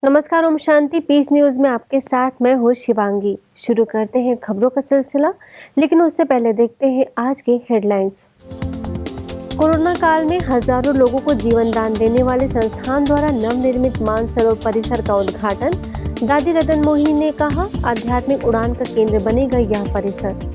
नमस्कार, Om Shanti. Piece news में आपके साथ मैं हूँ शिवांगी। शुरू करते हैं खबरों का सिलसिला, लेकिन उससे पहले देखते हैं आज के हेडलाइंस। कोरोना काल में हजारों लोगों को जीवन दान देने वाले संस्थान द्वारा नवनिर्मित मानसरोवर परिसर का उद्घाटन। दादी रतन मोहिनी ने कहा, आध्यात्मिक उड़ान का केंद्र बनेगा यह परिसर।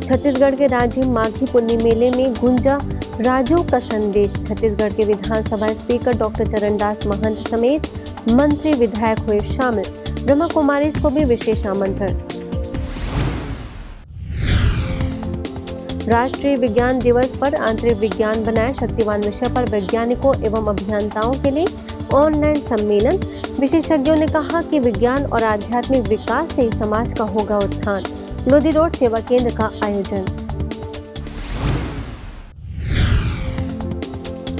छत्तीसगढ़ के राजिम माघी पुन्नी मेले में गूंजा राजों का संदेश। छत्तीसगढ़ के विधानसभा स्पीकर डॉक्टर चरणदास महंत समेत मंत्री विधायक हुए शामिल। ब्रह्मा कुमारीज को भी विशेष आमंत्रण। राष्ट्रीय विज्ञान दिवस पर आंतरिक विज्ञान बनाए शक्तिवान विषय पर वैज्ञानिकों एवं अभियंताओं के लिए ऑनलाइन सम्मेलन। विशेषज्ञों ने कहा कि विज्ञान और आध्यात्मिक विकास से ही समाज का होगा उत्थान। लोधी रोड सेवा केंद्र का आयोजन।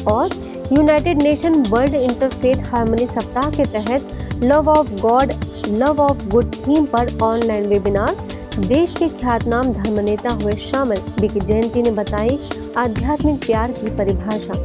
और United nation world Interfaith harmony सप्ताह के तहत love of God love of good theme पर ऑनलाइन वेबिनार। देश के ख्यातनाम धर्मनेता हुए शामिल। बीके जयंती ने बताई आध्यात्मिक प्यार की परिभाषा।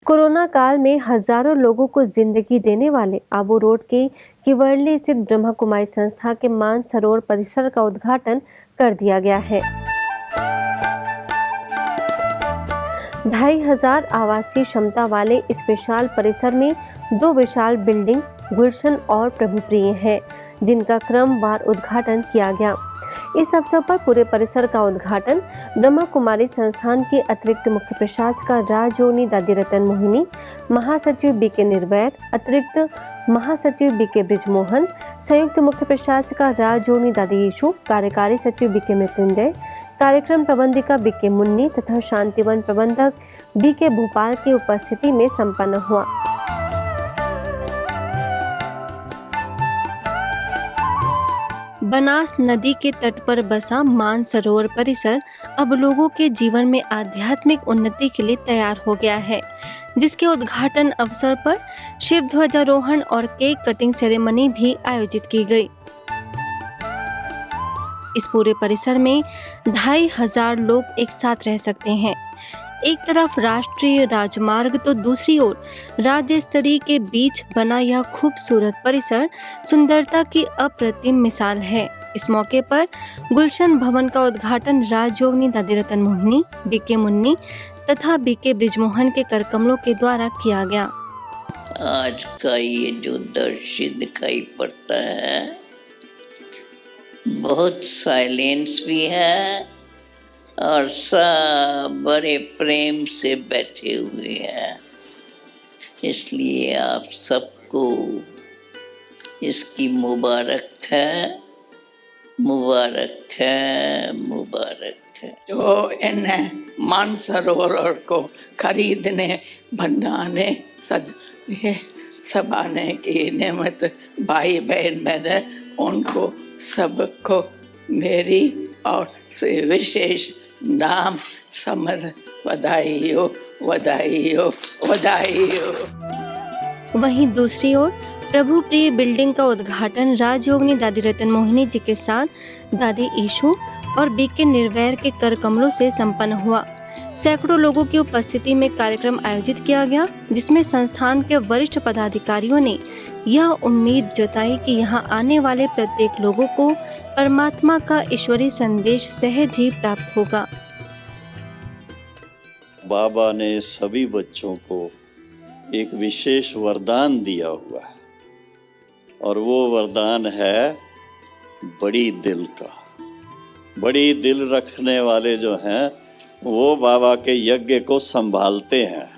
कोरोना काल में हजारों लोगों को जिंदगी देने वाले आबू रोड के किवरली स्थित ब्रह्मा कुमारी संस्था के मानसरोवर परिसर का उद्घाटन कर दिया गया है। 2500 आवासीय क्षमता वाले इस विशाल परिसर में 2 विशाल बिल्डिंग गुलशन और प्रभुप्रिय हैं, जिनका क्रमवार उद्घाटन किया गया। इस अवसर पर पूरे परिसर का उद्घाटन ब्रह्मा कुमारी संस्थान के अतिरिक्त मुख्य प्रशासिका राजयोनी दादी रतन मोहिनी, महासचिव बीके निर्वैर, अतिरिक्त महासचिव बीके ब्रिजमोहन, संयुक्त मुख्य प्रशासिका राजयोनी दादी यीशु, कार्यकारी सचिव बीके मृत्युंजय, कार्यक्रम प्रबंधिका बीके मुन्नी तथा शांतिवन प्रबंधक बीके भोपाल की उपस्थिति में संपन्न हुआ। बनास नदी के तट पर बसा मानसरोवर परिसर अब लोगों के जीवन में आध्यात्मिक उन्नति के लिए तैयार हो गया है, जिसके उद्घाटन अवसर पर शिव ध्वजारोहण और केक कटिंग सेरेमनी भी आयोजित की गई। इस पूरे परिसर में 2500 लोग एक साथ रह सकते हैं। एक तरफ राष्ट्रीय राजमार्ग तो दूसरी ओर राज्य स्तरीय के बीच बना यह खूबसूरत परिसर सुंदरता की अप्रतिम मिसाल है। इस मौके पर गुलशन भवन का उद्घाटन राजयोगिनी दादी रतन मोहिनी, बीके मुन्नी तथा बीके ब्रिजमोहन के करकमलों के द्वारा किया गया। आज का ये जो दृश्य दिखाई पड़ता है, बहुत साइलेंस भी है और सब बड़े प्रेम से बैठे हुए हैं। इसलिए आप सबको इसकी मुबारक है, मुबारक है, मुबारक है। जो इन मानसरोवर को खरीदने बनाने सबाने की नियमित भाई बहन बने, उनको सबको मेरी और से विशेष नाम समर बधाई हो, बधाई हो, बधाई हो। वहीं दूसरी ओर प्रभु प्रिय बिल्डिंग का उद्घाटन राजयोगिनी दादी रतन मोहिनी जी के साथ दादी ईशु और बीके निर्वैर के करकमलों से संपन्न हुआ। सैकड़ों लोगों की उपस्थिति में कार्यक्रम आयोजित किया गया, जिसमें संस्थान के वरिष्ठ पदाधिकारियों ने यह उम्मीद जताई कि यहाँ आने वाले प्रत्येक लोगों को परमात्मा का ईश्वरीय संदेश सहज ही प्राप्त होगा। बाबा ने सभी बच्चों को एक विशेष वरदान दिया हुआ है, और वो वरदान है बड़ी दिल का। बड़ी दिल रखने वाले जो हैं, वो बाबा के यज्ञ को संभालते हैं।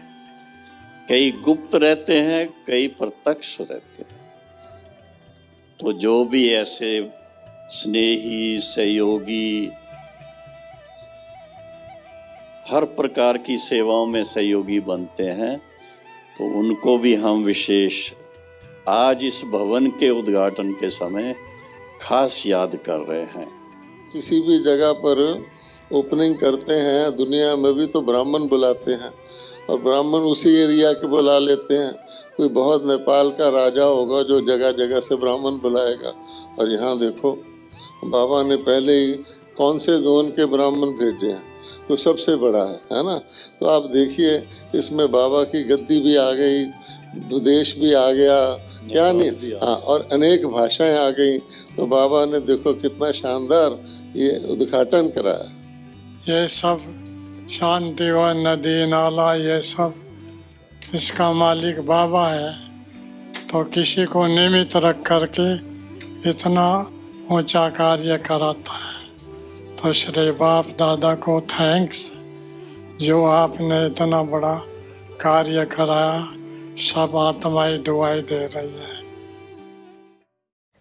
कई गुप्त रहते हैं, कई प्रत्यक्ष रहते हैं। तो जो भी ऐसे स्नेही, सहयोगी, हर प्रकार की सेवाओं में सहयोगी बनते हैं, तो उनको भी हम विशेष आज इस भवन के उद्घाटन के समय खास याद कर रहे हैं। किसी भी जगह पर ओपनिंग करते हैं दुनिया में भी तो ब्राह्मण बुलाते हैं, और ब्राह्मण उसी एरिया के बुला लेते हैं। कोई बहुत नेपाल का राजा होगा जो जगह जगह से ब्राह्मण बुलाएगा। और यहाँ देखो बाबा ने पहले ही कौन से जोन के ब्राह्मण भेजे हैं, तो सबसे बड़ा है ना। तो आप देखिए इसमें बाबा की गद्दी भी आ गई, विदेश भी आ गया, क्या नहीं, हाँ, और अनेक भाषाएं आ गई। तो बाबा ने देखो कितना शानदार ये उद्घाटन कराया। ये सब शांति व नदी नाला ये सब इसका मालिक बाबा है, तो किसी को निमित्त रख करके इतना ऊंचा कार्य कराता है। तो श्री बाप दादा को थैंक्स, जो आपने इतना बड़ा कार्य कराया। सब आत्माएं दुआएं दे रही है।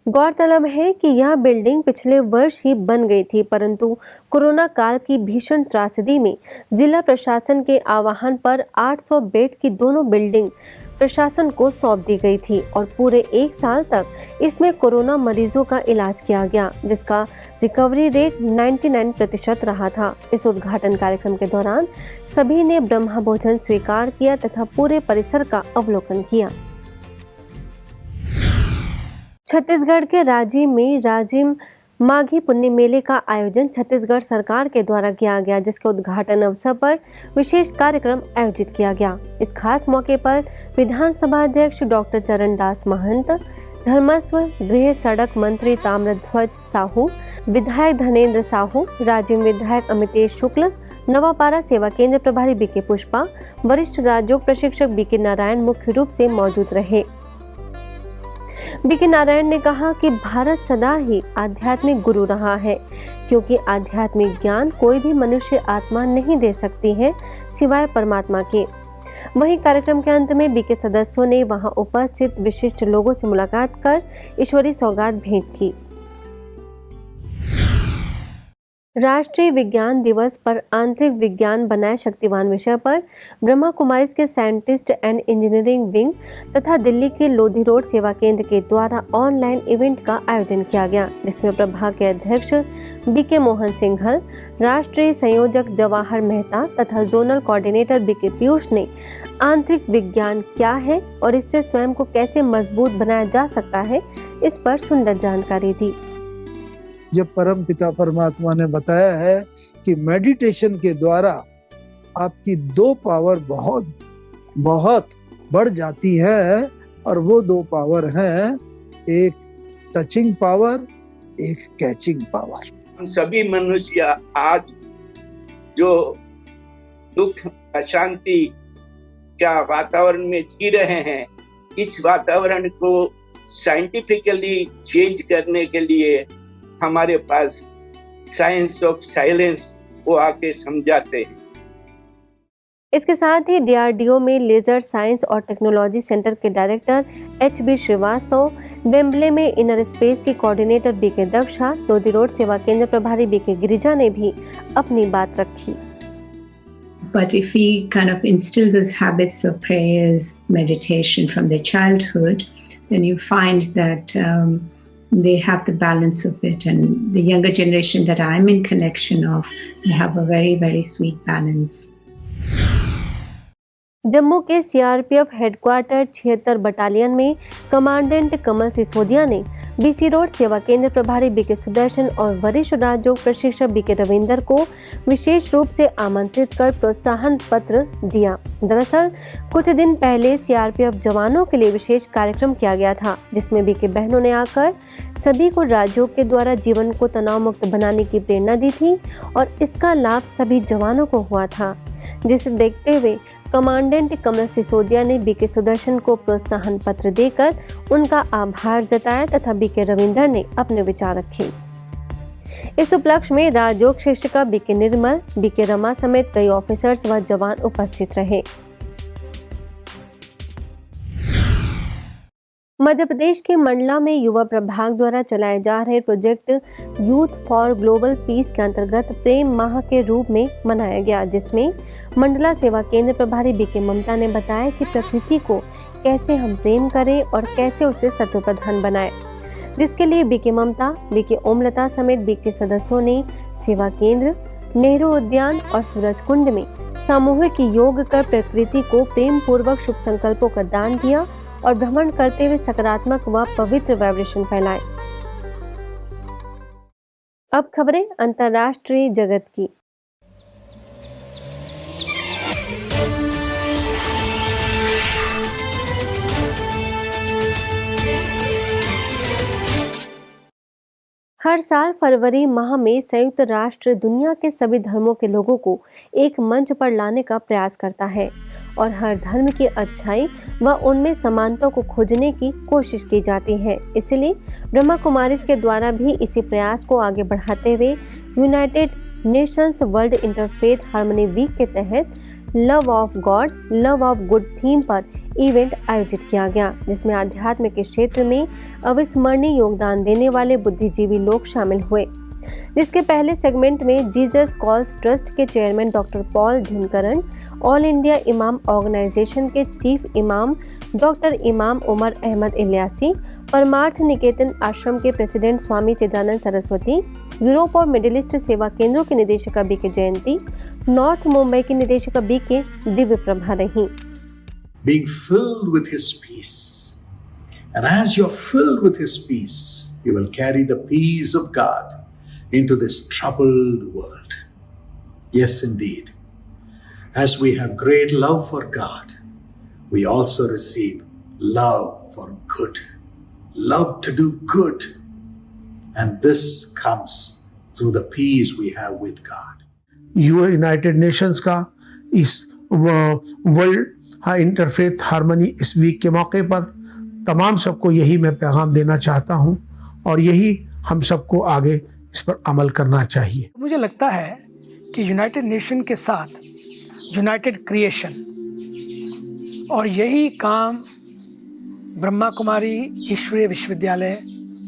गौरतलब है कि यह बिल्डिंग पिछले वर्ष ही बन गई थी, परंतु कोरोना काल की भीषण त्रासदी में जिला प्रशासन के आह्वान पर 800 बेड की दोनों बिल्डिंग प्रशासन को सौंप दी गई थी और पूरे 1 साल तक इसमें कोरोना मरीजों का इलाज किया गया, जिसका रिकवरी रेट 99% रहा था। इस उद्घाटन कार्यक्रम के दौरान सभी ने ब्रह्मा भोजन स्वीकार किया तथा पूरे परिसर का अवलोकन किया। छत्तीसगढ़ के राजिम में राजिम माघी पुण्य मेले का आयोजन छत्तीसगढ़ सरकार के द्वारा किया गया, जिसके उद्घाटन अवसर पर विशेष कार्यक्रम आयोजित किया गया। इस खास मौके पर विधानसभा अध्यक्ष डॉक्टर चरणदास महंत, धर्मस्व गृह सड़क मंत्री ताम्रध्वज साहू, विधायक धनेन्द्र साहू, राजिम विधायक अमितेश शुक्ल, नवापारा सेवा केंद्र प्रभारी बीके पुष्पा, वरिष्ठ राजयोग प्रशिक्षक बीके नारायण मुख्य रूप से मौजूद रहे। बीके नारायण ने कहा कि भारत सदा ही आध्यात्मिक गुरु रहा है, क्योंकि आध्यात्मिक ज्ञान कोई भी मनुष्य आत्मा नहीं दे सकती है सिवाय परमात्मा के। वहीं कार्यक्रम के अंत में बीके सदस्यों ने वहां उपस्थित विशिष्ट लोगों से मुलाकात कर ईश्वरी सौगात भेंट की। राष्ट्रीय विज्ञान दिवस पर आंतरिक विज्ञान बनाए शक्तिवान विषय पर ब्रह्मा कुमारीज के साइंटिस्ट एंड इंजीनियरिंग विंग तथा दिल्ली के लोधी रोड सेवा केंद्र के द्वारा ऑनलाइन इवेंट का आयोजन किया गया, जिसमें प्रभाग के अध्यक्ष बीके मोहन सिंघल, राष्ट्रीय संयोजक जवाहर मेहता तथा जोनल कोऑर्डिनेटर बीके पीयूष ने आंतरिक विज्ञान क्या है और इससे स्वयं को कैसे मजबूत बनाया जा सकता है, इस पर सुंदर जानकारी दी। जब परम पिता परमात्मा ने बताया है कि मेडिटेशन के द्वारा आपकी 2 पावर बहुत बहुत बढ़ जाती है, और वो 2 पावर हैं, एक टचिंग पावर, एक कैचिंग पावर। हम सभी मनुष्य आज जो दुख अशांति क्या वातावरण में जी रहे हैं, इस वातावरण को साइंटिफिकली चेंज करने के लिए हमारे पास साइंस ऑफ साइलेंस वो आके समझाते हैं। इसके साथ ही डीआरडीओ में लेजर साइंस और टेक्नोलॉजी सेंटर के डायरेक्टर एचबी श्रीवास्तव, वेम्बले में इनर स्पेस की coordinator BK Daksha, Lodhi road सेवा केंद्र प्रभारी बीके गिरिजा ने भी अपनी बात रखी। But if we kind of instill those habits of prayers, meditation from their childhood, then you find that they have the balance of it, and the younger generation that I'm in connection of, they have a very, very sweet balance. Jammu के CRPF headquarter 76 battalion में commandant कमल सिसोदिया ने BC road सेवा केंद्र प्रभारी BK Sudarshan और वरिष्ठ राजयोग प्रशिक्षक BK Ravinder को विशेष रूप से आमंत्रित कर प्रोत्साहन पत्र दिया। दरअसल कुछ दिन पहले सीआरपीएफ जवानों के लिए विशेष कार्यक्रम किया गया था, जिसमें बीके बहनों ने आकर सभी को राजयोग के द्वारा जीवन को तनाव मुक्त बनाने की प्रेरणा दी थी और इसका लाभ सभी जवानों को हुआ था, जिसे देखते हुए कमांडेंट कमल सिसोदिया ने बीके सुदर्शन को प्रोत्साहन पत्र देकर उनका आभार जताया तथा बीके रविंदर ने अपने विचार रखे। इस उपलक्ष्य में राजयोग शिक्षिका बीके निर्मल, बीके रमा समेत कई ऑफिसर्स व जवान उपस्थित रहे। मध्य प्रदेश के मंडला में युवा प्रभाग द्वारा चलाए जा रहे project youth for global piece के अंतर्गत प्रेम माह के रूप में मनाया गया, जिसमें मंडला सेवा केंद्र प्रभारी बीके ममता ने बताया कि प्रकृति को कैसे हम प्रेम करें और कैसे उसे सत्वप्रधान बनाएं, जिसके लिए बीके ममता, बीके ओमलता समेत बीके सदस्यों ने सेवा केंद्र, नेहरू उद्यान और सूरज कुंड में सामूहिक योग कर प्रकृति को प्रेम पूर्वक शुभ संकल्पों का दान दिया और भ्रमण करते हुए सकारात्मक व पवित्र वाइब्रेशन फैलाए। अब खबरें अंतर्राष्ट्रीय जगत की। हर साल फरवरी माह में संयुक्त राष्ट्र दुनिया के सभी धर्मों के लोगों को एक मंच पर लाने का प्रयास करता है और हर धर्म की अच्छाई व उनमें समानता को खोजने की कोशिश की जाती है। इसलिए ब्रह्मा कुमारीज के द्वारा भी इसी प्रयास को आगे बढ़ाते हुए United Nations World Interfaith Harmony Week के तहत love of God love of good theme पर इवेंट आयोजित किया गया, जिसमें आध्यात्म के क्षेत्र में अविस्मरणीय योगदान देने वाले बुद्धिजीवी लोग शामिल हुए। जिसके पहले सेगमेंट में जीसस कॉल्स ट्रस्ट के chairman doctor Paul Dhinakaran, all India imam organization के chief imam doctor imam Umar Ahmed Ilyasi, Parmarth Niketan Ashram के प्रेसिडेंट स्वामी चिदानंद सरस्वती, यूरोप और मिडिल ईस्ट सेवा केंद्रों की निदेशका बी के जयंती, नॉर्थ मुंबई की निदेशका बी के दिव्य प्रभा रही। Being filled with His peace. And as you're filled with His peace, you will carry the peace of God into this troubled world. Yes, indeed. As we have great love for God, we also receive love for good, love to do good. And this comes through the peace we have with God. United Nations का इस world Interfaith harmony इस week के मौके पर तमाम सबको यही मैं पैगाम देना चाहता हूं और यही हम सबको आगे इस पर अमल करना चाहिए। मुझे लगता है कि यूनाइटेड नेशन के साथ यूनाइटेड क्रिएशन और यही काम ब्रह्मा कुमारी ईश्वरीय विश्वविद्यालय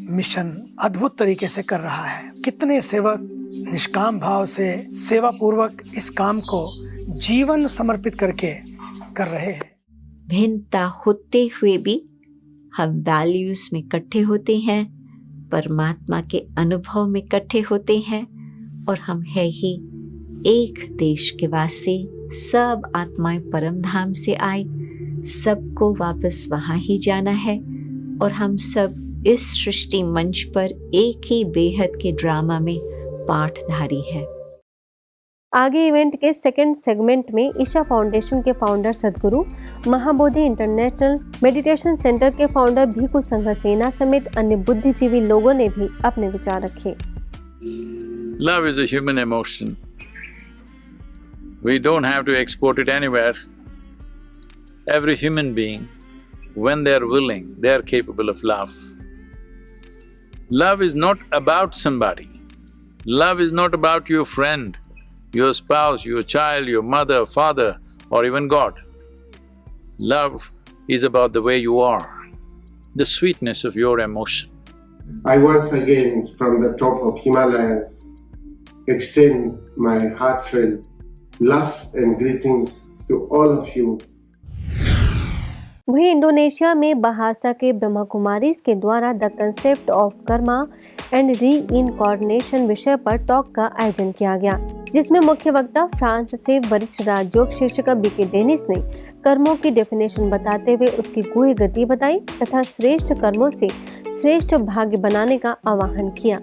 मिशन अद्भुत तरीके से कर रहा है। कितने सेवक निष्काम भाव से सेवा पूर्वक इस काम को जीवन समर्पित करके कर रहे हैं। भिन्नता होते हुए भी हम वैल्यूज में इकट्ठे होते हैं, परमात्मा के अनुभव में इकट्ठे होते हैं और हम है ही एक देश के वासी, सब आत्माएं परम धाम से आए, सबको वापस वहां ही जाना है और हम सब इस सृष्टि मंच पर एक ही बेहद के ड्रामा में पाठधारी है। आगे इवेंट के सेकंड सेगमेंट में ईशा फाउंडेशन के फाउंडर सदगुरु, महाबोधि इंटरनेशनल मेडिटेशन सेंटर के फाउंडर भीखू संघसेना समेत अन्य बुद्धिजीवी लोगों ने भी अपने विचार रखे। Love is a human emotion. We don't have to export it anywhere. Every human being, when they are willing, they are capable of love. Love is not about somebody. Love is not about your friend, your spouse, your child, your mother, father, or even God. Love is about the way you are, the sweetness of your emotion. I once again, from the top of Himalayas, extend my heartfelt love and greetings to all of you. वहीं Indonesia में Bahasa के ब्रह्मा कुमारीज के द्वारा the concept of karma and reincarnation विषय पर talk का आयोजन किया गया, जिसमें मुख्य वक्ता फ्रांस से वरिष्ठ राजयोग शिक्षिका बीके डेनिस ने कर्मों की डेफिनेशन बताते हुए उसकी गूढ़ गति बताई तथा श्रेष्ठ कर्मों से श्रेष्ठ भाग्य बनाने का आह्वान किया।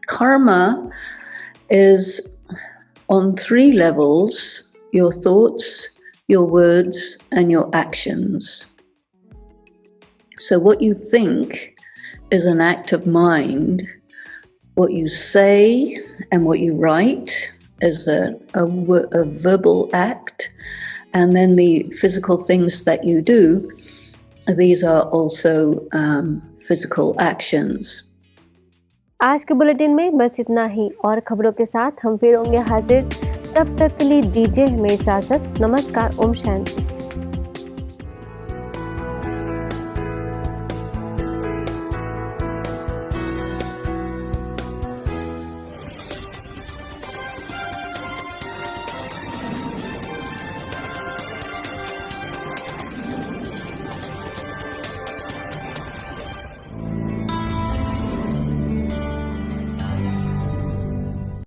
Karma is on 3 levels: your thoughts, your words, and your actions. So what you think is an act of mind. What you say and what you write is a verbal act. And then the physical things that you do, these are also physical actions. आज के bulletin में बस इतना ही और खबरों के साथ हम फिर होंगे हाजिर। तब तक के लिए दीजिए हमें इजाजत। नमस्कार। ओम शांति।